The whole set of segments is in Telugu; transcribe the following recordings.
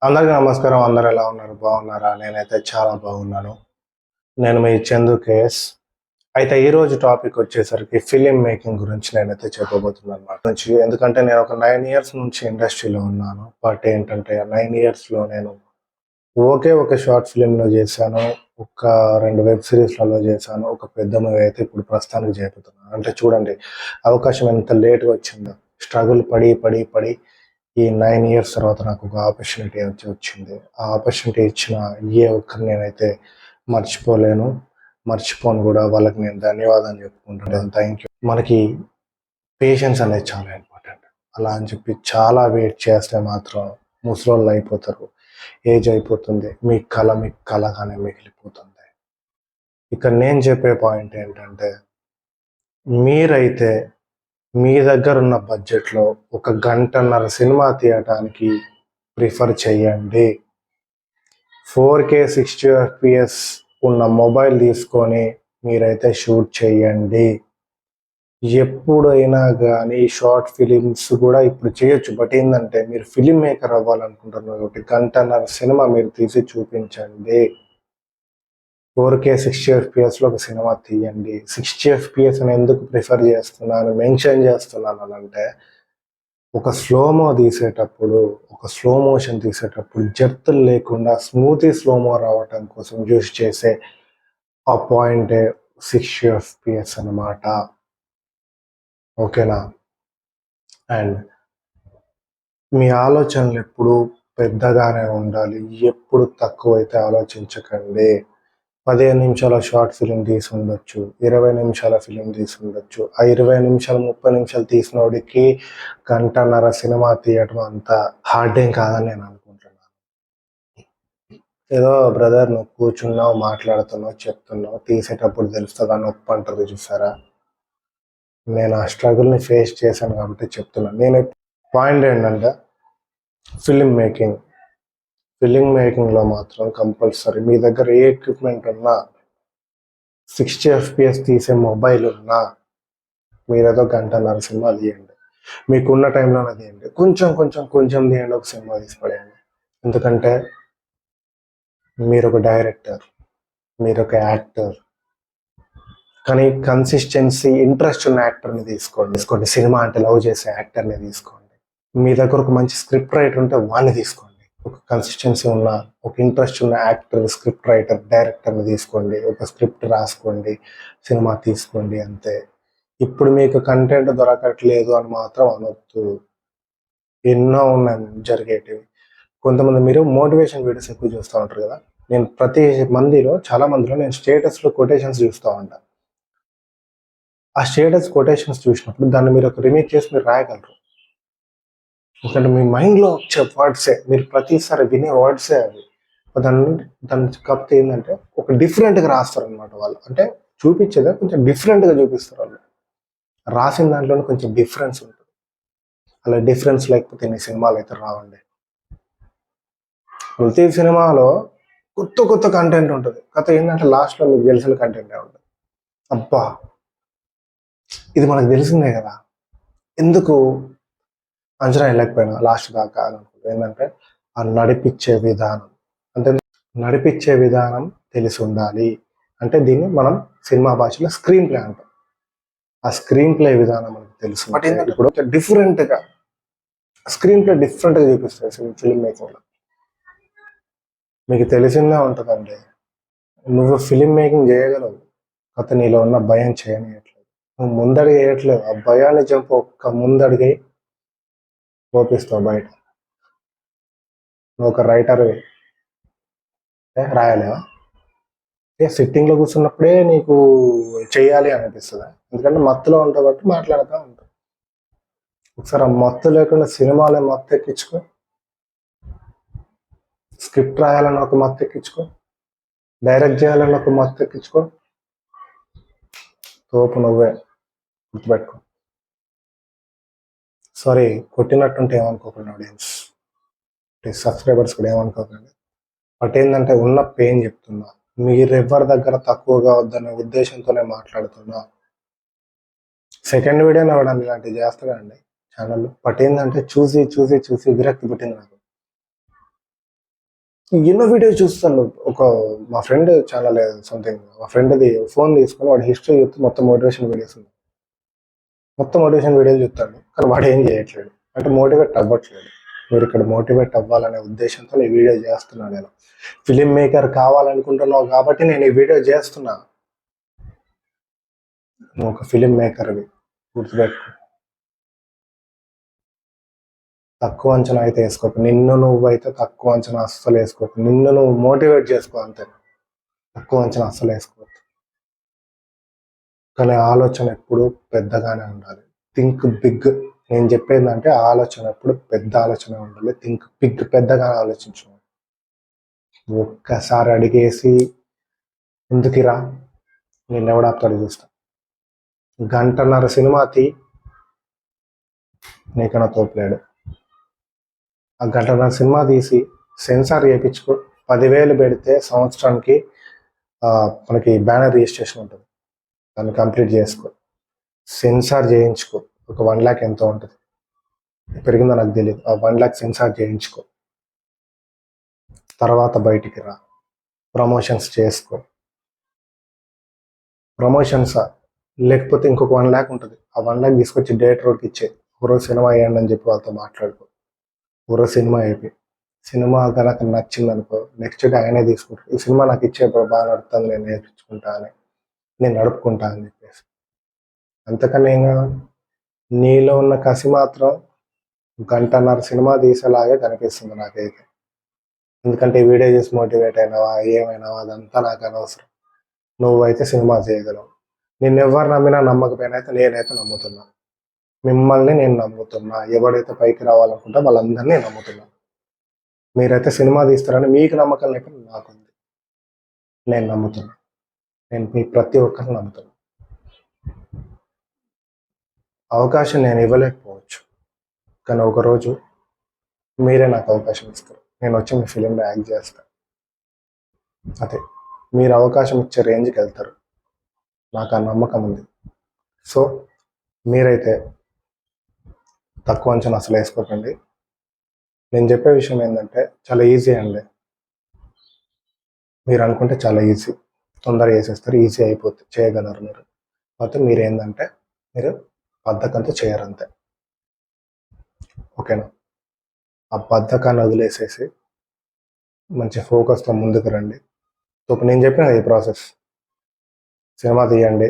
అందరికీ నమస్కారం. అందరూ ఎలా ఉన్నారు? బాగున్నారా? నేనైతే చాలా బాగున్నాను. నేను మీ చందు కేఎస్. అయితే ఈరోజు టాపిక్ వచ్చేసరికి ఫిలిం మేకింగ్ గురించి నేనైతే చెప్పబోతున్నాను అన్నమాట. ఎందుకంటే నేను ఒక 9 ఇయర్స్ నుంచి ఇండస్ట్రీలో ఉన్నాను. బట్ ఏంటంటే ఆ 9 ఇయర్స్‌లో నేను ఒకే ఒక షార్ట్ ఫిల్మ్‌లో చేశాను. ఒక 2 వెబ్ సీరీస్‌లలో చేశాను. ఒక పెద్ద మూవీ అయితే ఇప్పుడు ప్రస్తుతానికి చేయబోతున్నాను. అంటే చూడండి అవకాశం ఎంత లేట్‌గా వచ్చిందో. స్ట్రగుల్ పడి, పడి, పడి ఈ 9 ఇయర్స్ తర్వాత నాకు ఒక ఆపర్చునిటీ అయితే వచ్చింది. ఆ ఆపర్చునిటీ ఇచ్చిన ఏ ఒక్కరిని నేనైతే మర్చిపోలేను. మర్చిపోను కూడా. వాళ్ళకి నేను ధన్యవాదాలు చెప్పుకుంటున్నాను. Thank you. మనకి పేషెన్స్ అనేది చాలా ఇంపార్టెంట్. అలా అని చెప్పి చాలా వెయిట్ చేస్తే మాత్రం ముసలోళ్ళు అయిపోతారు. ఏజ్ అయిపోతుంది. మీ కలగానే మిగిలిపోతుంది. ఇక్కడ నేను చెప్పే పాయింట్ ఏంటంటే మీరైతే మీ దగ్గర ఉన్న బడ్జెట్లో ఒక గంటన్నర సినిమా తీయటానికి ప్రిఫర్ చేయండి. 4K 60 FPS ఉన్న మొబైల్ తీసుకొని మీరైతే షూట్ చేయండి. ఎప్పుడైనా కానీ షార్ట్ ఫిలిమ్స్ కూడా ఇప్పుడు చేయొచ్చు. బట్ ఏంటంటే మీరు ఫిలిం మేకర్ అవ్వాలనుకుంటున్నారు కాబట్టి గంటన్నర సినిమా మీరు తీసి చూపించండి. 4K 60 FPSలో ఒక సినిమా తీయండి. 60 FPS అని ఎందుకు ప్రిఫర్ చేస్తున్నాను, మెన్షన్ చేస్తున్నాను అని అంటే ఒక స్లోమో తీసేటప్పుడు, ఒక స్లో మోషన్ తీసేటప్పుడు జర్తులు లేకుండా స్మూతీ స్లోమో రావటం కోసం యూస్ చేసే ఆ పాయింటే 60 FPS అనమాట. ఓకేనా? అండ్ మీ ఆలోచనలు ఎప్పుడు పెద్దగానే ఉండాలి. ఎప్పుడు తక్కువైతే ఆలోచించకండి. 15 నిమిషాల షార్ట్ ఫిలిం తీసి ఉండొచ్చు, 20 నిమిషాల ఫిలిం తీసి ఉండొచ్చు. ఆ 20 నిమిషాలు 30 నిమిషాలు తీసినోడికి గంటన్నర సినిమా తీయటం అంత హార్డ్ ఏం కాదని నేను అనుకుంటున్నాను. ఏదో బ్రదర్ నువ్వు కూర్చున్నావు, మాట్లాడుతున్నావు, చెప్తున్నావు, తీసేటప్పుడు తెలుస్తుంది ఆ నొప్పి అంటారు చూసారా. నేను ఆ స్ట్రగుల్ని ఫేస్ చేశాను కాబట్టి చెప్తున్నాను. నేను పాయింట్ ఏంటంటే ఫిలిం మేకింగ్ ఫిలిం మేకింగ్లో మాత్రం కంపల్సరీ మీ దగ్గర ఏ ఎక్విప్మెంట్ ఉన్నా, 60 FPS తీసే మొబైల్ ఉన్నా మీరేదో గంటన్నర సినిమా తీయండి. మీకున్న టైంలోనే తీయండి. కొంచెం కొంచెం కొంచెం తీయండి, ఒక సినిమా తీసి పడేయండి. ఎందుకంటే మీరు ఒక డైరెక్టర్, మీరు ఒక యాక్టర్. కానీ కన్సిస్టెన్సీ, ఇంట్రెస్ట్ ఉన్న యాక్టర్ని తీసుకోండి. సినిమా అంటే లవ్ చేసే యాక్టర్ని తీసుకోండి. మీ దగ్గర ఒక మంచి స్క్రిప్ట్ రైటర్ ఉంటే వాడిని తీసుకోండి. ఒక కన్సిస్టెన్సీ ఉన్న, ఒక ఇంట్రెస్ట్ ఉన్న యాక్టర్, స్క్రిప్ట్ రైటర్, డైరెక్టర్ని తీసుకోండి. ఒక స్క్రిప్ట్ రాసుకోండి, సినిమా తీసుకోండి అంతే. ఇప్పుడు మీకు కంటెంట్ దొరకట్లేదు అని మాత్రం అనొద్దు. ఎన్నో ఉన్నాయి జరిగేటివి. కొంతమంది మీరు మోటివేషన్ వీడియోస్ ఎక్కువ చూస్తూ ఉంటారు కదా. నేను చాలా మందిలో నేను స్టేటస్లో కొటేషన్స్ చూస్తూ ఉంటాను. ఆ స్టేటస్ కొటేషన్స్ చూసినప్పుడు దాన్ని మీరు ఒక రిమేక్ చేసి మీరు రాయగలరు. ఎందుకంటే మీ మైండ్లో వచ్చే వర్డ్సే, మీరు ప్రతిసారి వినే వర్డ్సే అవి. దాన్ని దాన్ని కాకపోతే ఏంటంటే ఒక డిఫరెంట్గా రాస్తారు అనమాట వాళ్ళు. అంటే చూపించేదే కొంచెం డిఫరెంట్గా చూపిస్తారు వాళ్ళు. రాసిన దాంట్లోనే కొంచెం డిఫరెన్స్ ఉంటుంది. అలా డిఫరెన్స్ లేకపోతే నీ సినిమాలు అయితే రావండి. ప్రతి సినిమాలో కొత్త కొత్త కంటెంట్ ఉంటుంది. కథ ఏంటంటే లాస్ట్లో మీకు తెలిసిన కంటెంటే ఉంటుంది. అబ్బా ఇది మనకు తెలిసిందే కదా, ఎందుకు అంచనా వెళ్ళకపోయినా లాస్ట్ దాకా అని అనుకుంటుంది. ఏంటంటే ఆ నడిపించే విధానం, అంటే నడిపించే విధానం తెలిసి ఉండాలి. అంటే దీన్ని మనం సినిమా భాషలో స్క్రీన్ ప్లే అంటాం. ఆ స్క్రీన్ ప్లే విధానం మనకు తెలుసు. ఇప్పుడు డిఫరెంట్గా స్క్రీన్ ప్లే డిఫరెంట్గా చూపిస్తుంది ఫిల్మ్ మేకింగ్లో. మీకు తెలిసిందే ఉంటుందండి. నువ్వు ఫిలిం మేకింగ్ చేయగలవు, కాకపోతే నీలో ఉన్న భయం చేయనియట్లేదు. నువ్వు ముందడుగు వేయట్లేదు. ఆ భయాన్ని చంపు ఒక్క ముందడిగి పోపిస్తావు బయట. నువ్వు ఒక రైటర్వి రాయలేవా? సిట్టింగ్లో కూర్చున్నప్పుడే నీకు చెయ్యాలి అనిపిస్తుంది. ఎందుకంటే మత్తులో ఉంటావు కాబట్టి మాట్లాడుతూ ఉంటావు. ఒకసారి ఆ మత్తు లేకుండా సినిమాలో మత్తు ఎక్కించుకో, స్క్రిప్ట్ రాయాలని ఒక మత్తు ఎక్కించుకో, డైరెక్ట్ చేయాలని ఒక మత్తు ఎక్కించుకో. తోపు నువ్వే, గుర్తుపెట్టుకో. సారీ, కొట్టినట్టుంటే ఏమనుకోకండి ఆడియన్స్, సబ్స్క్రైబర్స్ కూడా ఏమనుకోకండి. బట్ ఏంటంటే ఉన్న పెయిన్ చెప్తున్నా. మీరెవ్వరి దగ్గర తక్కువగా వద్దనే ఉద్దేశంతోనే మాట్లాడుతున్నా. సెకండ్ వీడియోని అవ్వడం ఇలాంటివి చేస్తాడండి ఛానల్. బట్ ఏంటంటే చూసి చూసి చూసి విరక్తి పుట్టింది నాకు. ఎన్నో వీడియోస్ చూస్తాను. మా ఫ్రెండ్ ఛానల్ సంథింగ్, మా ఫ్రెండ్ది ఫోన్ తీసుకొని వాడు హిస్టరీ చూస్తే మొత్తం మోటివేషన్ వీడియోస్ ఉంది. మొత్తం మోటివేషన్ వీడియోలు చూస్తాను, కానీ వాడు ఏం చేయట్లేదు. అంటే మోటివేట్ అవ్వట్లేదు. మీరు ఇక్కడ మోటివేట్ అవ్వాలనే ఉద్దేశంతో ఈ వీడియో చేస్తున్నాను. నేను ఫిలిం మేకర్ కావాలనుకుంటున్నావు కాబట్టి నేను ఈ వీడియో చేస్తున్నా. నువ్వు ఒక ఫిలిం మేకర్వి, గుర్తుపెట్టుకో. తక్కువ అంచనా అయితే వేసుకోకు. నిన్ను నువ్వైతే తక్కువ అంచనా అస్సలు వేసుకోకు. నిన్ను నువ్వు మోటివేట్ చేసుకో అంతే. తక్కువ అంచనా అస్సలు వేసుకోవద్దు. కానీ ఆలోచన ఎప్పుడు పెద్దగానే ఉండాలి. Think big. నేను చెప్పేది అంటే ఆలోచన ఎప్పుడు పెద్ద ఆలోచన ఉండాలి. థింక్ బిగ్, పెద్దగా ఆలోచించు. ఒక్కసారి అడిగేసి ఎందుకురా నేను ఎవడాపుతాడు చూస్తా. 1.5 సినిమాకి నీకన్నా తోపులేడు. ఆ 1.5 సినిమా తీసి సెన్సార్ చేయించుకో. 10,000 పెడితే సంవత్సరానికి మనకి బ్యానర్ రిజిస్ట్రేషన్ ఉంటుంది. దాన్ని కంప్లీట్ చేసుకో. సెన్సార్ చేయించుకో. ఒక 1 lakh ఎంతో ఉంటుంది, పెరిగిందో నాకు తెలియదు. ఆ 1 lakh సెన్సార్ చేయించుకో. తర్వాత బయటికి రా, ప్రమోషన్స్ చేసుకో. ప్రమోషన్స్ లేకపోతే ఇంకొక 1 lakh ఉంటుంది. ఆ 1 lakh తీసుకొచ్చి డేట్ రోడ్కి ఇచ్చే. ఒకరోజు సినిమా వేయండి అని చెప్పి వాళ్ళతో మాట్లాడుకో. ఒకరోజు సినిమా అయిపోయి, సినిమా కనుక నచ్చింది అనుకో, నెక్స్ట్ డే ఆయనే తీసుకుంటాడు. ఈ సినిమా నాకు ఇచ్చేప్పుడు బాగా నడుస్తుంది, నేను నేర్పించుకుంటా అని, నేను నడుపుకుంటా అని చెప్పేసి. అంతకన్నా ఏం కావాలి? నీలో ఉన్న కసి మాత్రం 1.5 సినిమా తీసేలాగే కనిపిస్తుంది నాకైతే. ఎందుకంటే వీడియో చేసి మోటివేట్ అయినావా ఏమైనావా అదంతా నాకు అనవసరం. నువ్వైతే సినిమా చేయగలవు. నిన్నెవ్వరు నమ్మినా నమ్మకపోయినా అయితే నేనైతే నమ్ముతున్నా. మిమ్మల్ని నేను నమ్ముతున్నా. ఎవడైతే పైకి రావాలనుకుంటా వాళ్ళందరినీ నమ్ముతున్నా. మీరైతే సినిమా తీస్తారని మీకు నమ్మకం లేకుండా నాకుంది. నేను నమ్ముతున్నా. నేను మీ ప్రతి ఒక్కరిని నమ్ముతున్నా. అవకాశం నేను ఇవ్వలేకపోవచ్చు, కానీ ఒకరోజు మీరే నాకు అవకాశం ఇస్తారు. నేను వచ్చి మీ ఫిలింలో యాక్ట్ చేస్తాను. అదే మీరు అవకాశం ఇచ్చే రేంజ్కి వెళ్తారు. నాకు ఆ నమ్మకం ఉంది. సో మీరైతే తక్కువ అంచనా అసలు వేసుకోకండి. నేను చెప్పే విషయం ఏంటంటే చాలా ఈజీ అండి. మీరు అనుకుంటే చాలా ఈజీ, తొందరగా చేసేస్తారు, ఈజీ అయిపోతుంది, చేయగలరు మీరు. కాకపోతే మీరు ఏంటంటే మీరు బద్ధకంతో చేయరంతే. ఓకేనా? ఆ బద్ధకాన్ని వదిలేసేసి మంచి ఫోకస్తో ముందుకు రండి. ఇప్పుడు నేను చెప్పిన ఈ ప్రాసెస్, సినిమా తీయండి,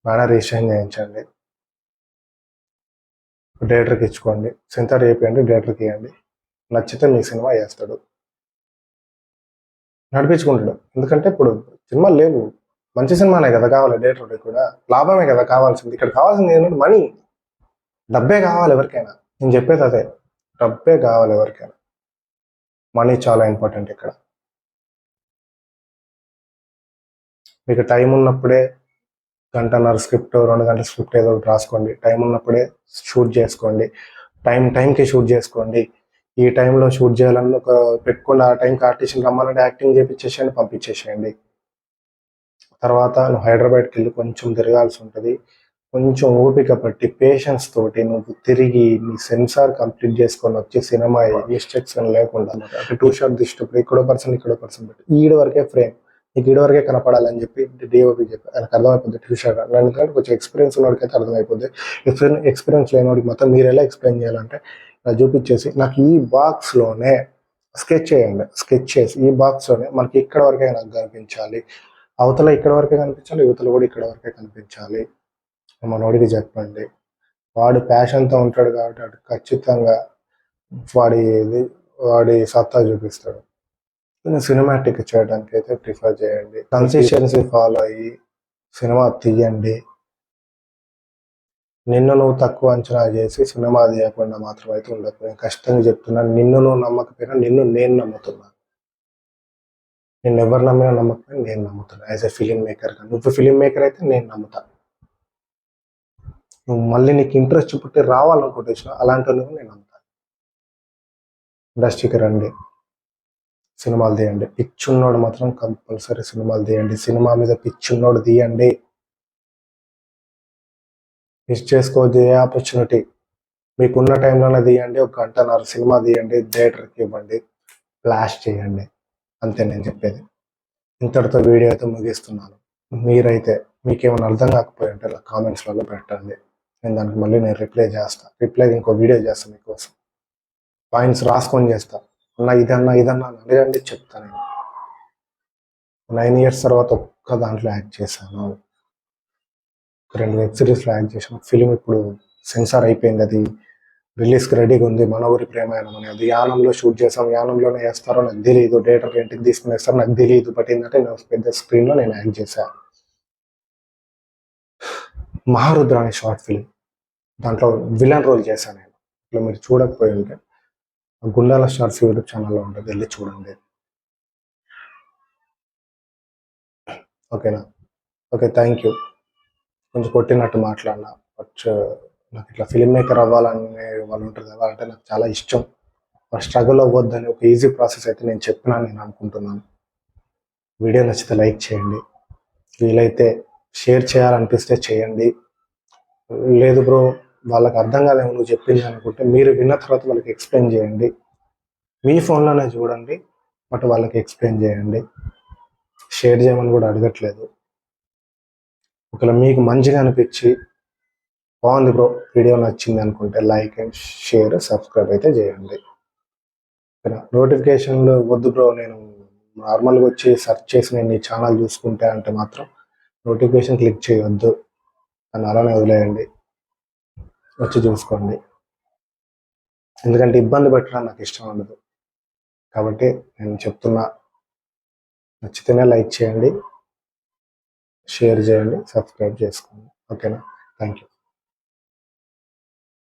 బ్యానర్ రిజిస్ట్రేషన్ చేయించండి, డైరెక్టర్కి ఇచ్చుకోండి, సెన్సార్ చేయండి, డైరెక్టర్కి ఇవ్వండి. నచ్చితే మీ సినిమా వేస్తాడు, నడిపించుకుంటాడు. ఎందుకంటే ఇప్పుడు సినిమాలు లేవు, మంచి సినిమానే కదా కావాలి. డైరెక్టర్కి కూడా లాభమే కదా కావాల్సింది. ఇక్కడ కావాల్సింది ఏంటంటే మనీ, డబ్బే కావాలి ఎవరికైనా. నేను చెప్పేది అదే, డబ్బే కావాలి ఎవరికైనా. మనీ చాలా ఇంపార్టెంట్ ఇక్కడ. మీకు టైం ఉన్నప్పుడే 1.5 స్క్రిప్ట్, 2 గంటల స్క్రిప్ట్ ఏదో ఒకటి రాసుకోండి. టైం ఉన్నప్పుడే షూట్ చేసుకోండి. టైంకి షూట్ చేసుకోండి. ఈ టైంలో షూట్ చేయాలని ఒక పెట్టుకుని ఆ టైంకి ఆర్టిస్ట్ని రమ్మాలంటే యాక్టింగ్ చేయించేసేయండి, పంపించేసేయండి. తర్వాత నువ్వు హైదరాబాద్కి వెళ్ళి కొంచెం తిరగాల్సి ఉంటుంది. కొంచెం ఓపిక పట్టి పేషెన్స్ తోటి నువ్వు తిరిగి నీ సెన్సార్ కంప్లీట్ చేసుకొని వచ్చి సినిమా మిస్టేక్స్ లేకుండా అంటే 2 షాట్ తీసేటప్పుడు ఇక్కడో పర్సన్ పెట్టి ఈడ వరకే ఫ్రేమ్, నీకు ఈడ వరకే కనపడాలని చెప్పి డిఓపి చెప్పి ఆయనకు అర్థమైపోద్ది. 2 షాట్ ఎందుకంటే కొంచెం ఎక్స్పీరియన్స్ ఉన్నవాడికి అయితే అర్థమైపోద్ది. ఎక్స్పీరియన్స్ లేనివాడికి మొత్తం మీరు ఎలా ఎక్స్ప్లెయిన్ చేయాలంటే చూపించేసి నాకు ఈ బాక్స్లోనే స్కెచ్ చేయండి. స్కెచ్ చేసి ఈ బాక్స్లోనే మనకి ఇక్కడ వరకే నాకు కనిపించాలి, అవతల ఇక్కడ వరకే కనిపించాలి, యువతల కూడా ఇక్కడ వరకే కనిపించాలి. మనోడికి చెప్పండి. వాడు ప్యాషన్తో ఉంటాడు కాబట్టి వాడు ఖచ్చితంగా వాడి సత్తా చూపిస్తాడు. సినిమాటిక్ చేయడానికి అయితే ప్రిఫర్ చేయండి. కన్సిస్టెన్సీ ఫాలో అయ్యి సినిమా తీయండి. నిన్ను నువ్వు తక్కువ అంచనా చేసి సినిమా తీయకుండా మాత్రం అయితే ఉండదు. నేను కష్టంగా చెప్తున్నాను. నిన్ను నువ్వు నమ్మకపోయినా నిన్ను నేను నమ్ముతున్నాను. నిన్ను ఎవరు నమ్మినా నమ్మకపోయినా నేను నమ్ముతున్నాను. యాజ్ ఎ ఫిలిం మేకర్గా నువ్వు ఫిలిం మేకర్ అయితే నేను నమ్ముతాను. నువ్వు మళ్ళీ నీకు ఇంట్రెస్ట్ పుట్టి రావాలనుకుంటే అలాంటి నువ్వు నేను నమ్ముతాను. ఇండస్ట్రీకి రండి, సినిమాలు తీయండి. పిచ్చున్నోడు మాత్రం కంపల్సరీ సినిమాలు తీయండి. సినిమా మీద పిచ్చున్నోడు తీయండి. మిస్ చేసుకోవద్దు ఏ ఆపర్చునిటీ. మీకున్న టైంలోనే తీయండి. 1.5 గంట సినిమా తీయండి, థియేటర్కి ఇవ్వండి. బ్లాస్ట్ చేయండి. అంతే నేను చెప్పేది. ఇంతటితో వీడియో అయితే ముగిస్తున్నాను. మీరైతే మీకేమైనా అర్థం కాకపోయి ఉంటే ఇలా కామెంట్స్లలో పెట్టండి. దానికి మళ్ళీ నేను రిప్లై ఇంకో వీడియో చేస్తాను మీకోసం. పాయింట్స్ రాసుకొని చేస్తా. ఇదన్నా అని అడగండి, చెప్తాను. నేను 9 years తర్వాత ఒక్క దాంట్లో యాక్ట్ చేశాను. 2 వెబ్ సిరీస్లో యాక్ట్ చేశాను. ఫిలిం ఇప్పుడు సెన్సార్ అయిపోయింది, అది రిలీజ్కి రెడీగా ఉంది. మన ఊరి ప్రేమాయణం అని. అది యానంలో షూట్ చేసాం. యానంలోనే వేస్తారో నాకు తెలియదు, డేటర్ రెంట్కి తీసుకుని వేస్తారో నాకు తెలియదు. బట్ ఏంటంటే నేను పెద్ద స్క్రీన్లో నేను యాక్ట్ చేశాను. మహారుద్ర అనే షార్ట్ ఫిలిం, దాంట్లో విలన్ రోల్ చేశాను నేను. ఇట్లా మీరు చూడకపోయి ఉంటే గుండాల స్టార్స్ యూట్యూబ్ ఛానల్లో ఉంటుంది, వెళ్ళి చూడండి. ఓకేనా? Okay, thank you. కొంచెం కొట్టినట్టు మాట్లాడినా, బట్ నాకు ఇట్లా ఫిలిం మేకర్ అవ్వాలనే వాళ్ళు ఉంటారు కదా, అంటే నాకు చాలా ఇష్టం. స్ట్రగుల్ అవ్వద్దని ఒక ఈజీ ప్రాసెస్ అయితే నేను చెప్పినాను నేను అనుకుంటున్నాను. వీడియో నచ్చితే లైక్ చేయండి, వీలైతే షేర్ చేయాలనిపిస్తే చేయండి. లేదు బ్రో వాళ్ళకి అర్థం కాదేమో నువ్వు చెప్పింది అనుకుంటే మీరు విన్న తర్వాత వాళ్ళకి ఎక్స్ప్లెయిన్ చేయండి. మీ ఫోన్లోనే చూడండి, బట్ వాళ్ళకి ఎక్స్ప్లెయిన్ చేయండి. షేర్ చేయమని కూడా అడగట్లేదు. ఒకవేళ మీకు మంచిగా అనిపించి బాగుంది బ్రో వీడియో నచ్చింది అనుకుంటే లైక్ అండ్ షేర్, సబ్స్క్రైబ్ అయితే చేయండి. నోటిఫికేషన్లు వద్దు బ్రో, నేను నార్మల్గా వచ్చి సెర్చ్ చేసి నేను ఈ ఛానల్ చూసుకుంటే అంటే మాత్రం నోటిఫికేషన్ క్లిక్ చేయవద్దు, అని అలానే వదిలేయండి. వచ్చి చూసుకోండి. ఎందుకంటే ఇబ్బంది పెట్టడం నాకు ఇష్టం ఉండదు. కాబట్టి నేను చెప్తున్నా, నచ్చితేనే లైక్ చేయండి, షేర్ చేయండి, సబ్స్క్రైబ్ చేసుకోండి. ఓకేనా? Thank you.